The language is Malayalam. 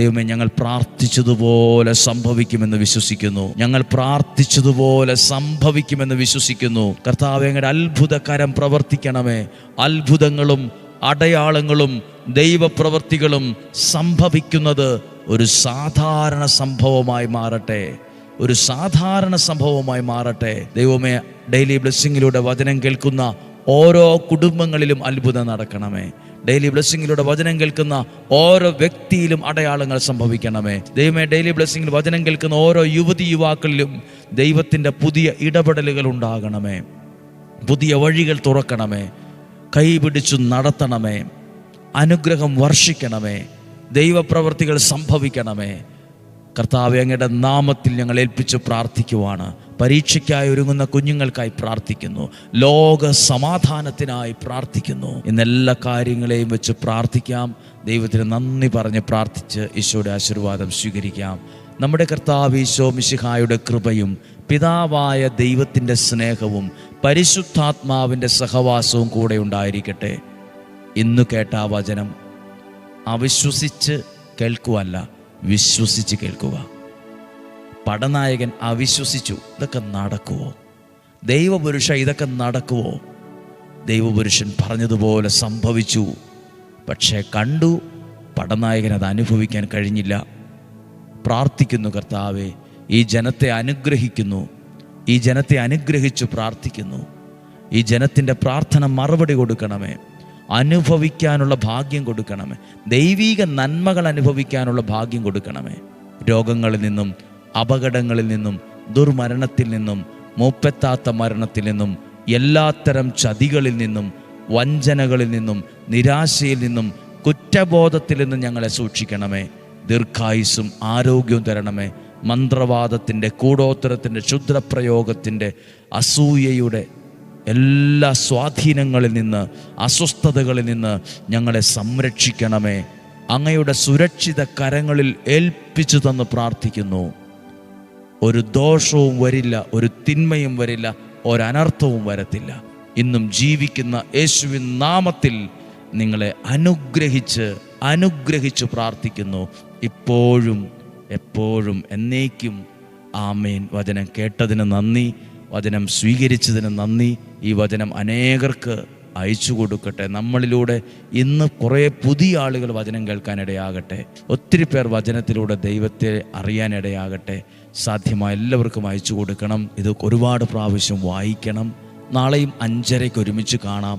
ദൈവമേ, ഞങ്ങൾ പ്രാർത്ഥിച്ചതുപോലെ സംഭവിക്കുമെന്ന് വിശ്വസിക്കുന്നു. ഞങ്ങൾ പ്രാർത്ഥിച്ചതുപോലെ സംഭവിക്കുമെന്ന് വിശ്വസിക്കുന്നു. കർത്താവേ, അങ്ങയുടെ അത്ഭുതകരം പ്രവർത്തിക്കണമേ. അത്ഭുതങ്ങളും അടയാളങ്ങളും ദൈവപ്രവൃത്തികളും സംഭവിക്കുന്നത് ഒരു സാധാരണ സംഭവമായി മാറട്ടെ. ഒരു സാധാരണ സംഭവമായി മാറട്ടെ. ദൈവമേ, ഡെയിലി ബ്ലെസ്സിങ്ങിലൂടെ വചനം കേൾക്കുന്ന ഓരോ കുടുംബങ്ങളിലും അത്ഭുതം നടക്കണമേ. ഡെയിലി ബ്ലെസ്സിങ്ങിലൂടെ വചനം കേൾക്കുന്ന ഓരോ വ്യക്തിയിലും അടയാളങ്ങൾ സംഭവിക്കണമേ. ദൈവമേ, ഡെയിലി ബ്ലെസ്സിങ്ങിൽ വചനം കേൾക്കുന്ന ഓരോ യുവതി യുവാക്കളിലും ദൈവത്തിൻ്റെ പുതിയ ഇടപെടലുകൾ ഉണ്ടാകണമേ. പുതിയ വഴികൾ തുറക്കണമേ. കൈപിടിച്ചു നടത്തണമേ. അനുഗ്രഹം വർഷിക്കണമേ. ദൈവപ്രവൃത്തികൾ സംഭവിക്കണമേ. കർത്താവേ, അങ്ങയുടെ നാമത്തിൽ ഞങ്ങൾ ഏൽപ്പിച്ച് പ്രാർത്ഥിക്കുവാണ്. പരീക്ഷയ്ക്കായി ഒരുങ്ങുന്ന കുഞ്ഞുങ്ങൾക്കായി പ്രാർത്ഥിക്കുന്നു. ലോക സമാധാനത്തിനായി പ്രാർത്ഥിക്കുന്നു. ഇന്നെല്ലാ കാര്യങ്ങളെയും വെച്ച് പ്രാർത്ഥിക്കാം. ദൈവത്തിന് നന്ദി പറഞ്ഞ് പ്രാർത്ഥിച്ച് ഈശോയുടെ ആശീർവാദം സ്വീകരിക്കാം. നമ്മുടെ കർത്താവ് ഈശോ മിശിഹായുടെ കൃപയും പിതാവായ ദൈവത്തിൻ്റെ സ്നേഹവും പരിശുദ്ധാത്മാവിൻ്റെ സഹവാസവും കൂടെ ഉണ്ടായിരിക്കട്ടെ. ഇന്നു കേട്ട ആ വചനം അവിശ്വസിച്ച് കേൾക്കുവല്ല, വിശ്വസിച്ച് കേൾക്കുക. പടനായകൻ അവിശ്വസിച്ചു. ഇതൊക്കെ നടക്കുവോ? ദൈവപുരുഷ, ഇതൊക്കെ നടക്കുവോ? ദൈവപുരുഷൻ പറഞ്ഞതുപോലെ സംഭവിച്ചു. പക്ഷേ കണ്ടു, പടനായകൻ അത് അനുഭവിക്കാൻ കഴിഞ്ഞില്ല. പ്രാർത്ഥിക്കുന്നു, കർത്താവേ, ഈ ജനത്തെ അനുഗ്രഹിക്കുന്നു. ഈ ജനത്തെ അനുഗ്രഹിച്ചു പ്രാർത്ഥിക്കുന്നു. ഈ ജനത്തിൻ്റെ പ്രാർത്ഥന മറുപടി കൊടുക്കണമേ. അനുഭവിക്കാനുള്ള ഭാഗ്യം കൊടുക്കണമേ. ദൈവീക നന്മകൾ അനുഭവിക്കാനുള്ള ഭാഗ്യം കൊടുക്കണമേ. രോഗങ്ങളിൽ നിന്നും, അപകടങ്ങളിൽ നിന്നും, ദുർമരണത്തിൽ നിന്നും, മൂപ്പെത്താത്ത മരണത്തിൽ നിന്നും, എല്ലാത്തരം ചതികളിൽ നിന്നും, വഞ്ചനകളിൽ നിന്നും, നിരാശയിൽ നിന്നും, കുറ്റബോധത്തിൽ നിന്നും ഞങ്ങളെ സൂക്ഷിക്കണമേ. ദീർഘായുസ്സും ആരോഗ്യവും തരണമേ. മന്ത്രവാദത്തിൻ്റെ, കൂടോത്തരത്തിൻ്റെ, ക്ഷുദ്രപ്രയോഗത്തിൻ്റെ, അസൂയയുടെ എല്ലാ സ്വാധീനങ്ങളിൽ നിന്ന്, അസ്വസ്ഥതകളിൽ നിന്ന് ഞങ്ങളെ സംരക്ഷിക്കണമേ. അങ്ങയുടെ സുരക്ഷിത കരങ്ങളിൽ ഏൽപ്പിച്ചു തന്ന് പ്രാർത്ഥിക്കുന്നു. ഒരു ദോഷവും വരില്ല, ഒരു തിന്മയും വരില്ല, ഒരനർത്ഥവും വരത്തില്ല. ഇന്നും ജീവിക്കുന്ന യേശുവിൻ നാമത്തിൽ നിങ്ങളെ അനുഗ്രഹിച്ച് പ്രാർത്ഥിക്കുന്നു. ഇപ്പോഴും എപ്പോഴും എന്നേക്കും. ആമേൻ. വചനം കേട്ടതിന് നന്ദി. വചനം സ്വീകരിച്ചതിന് നന്ദി. ഈ വചനം അനേകർക്ക് അയച്ചു കൊടുക്കട്ടെ. നമ്മളിലൂടെ ഇന്ന് കുറേ പുതിയ ആളുകൾ വചനം കേൾക്കാനിടയാകട്ടെ. ഒത്തിരി പേർ വചനത്തിലൂടെ ദൈവത്തെ അറിയാനിടയാകട്ടെ. സാധ്യമായ എല്ലാവർക്കും അയച്ചു കൊടുക്കണം. ഇത് ഒരുപാട് പ്രാവശ്യം വായിക്കണം. നാളെയും 5:30 ഒരുമിച്ച് കാണാം.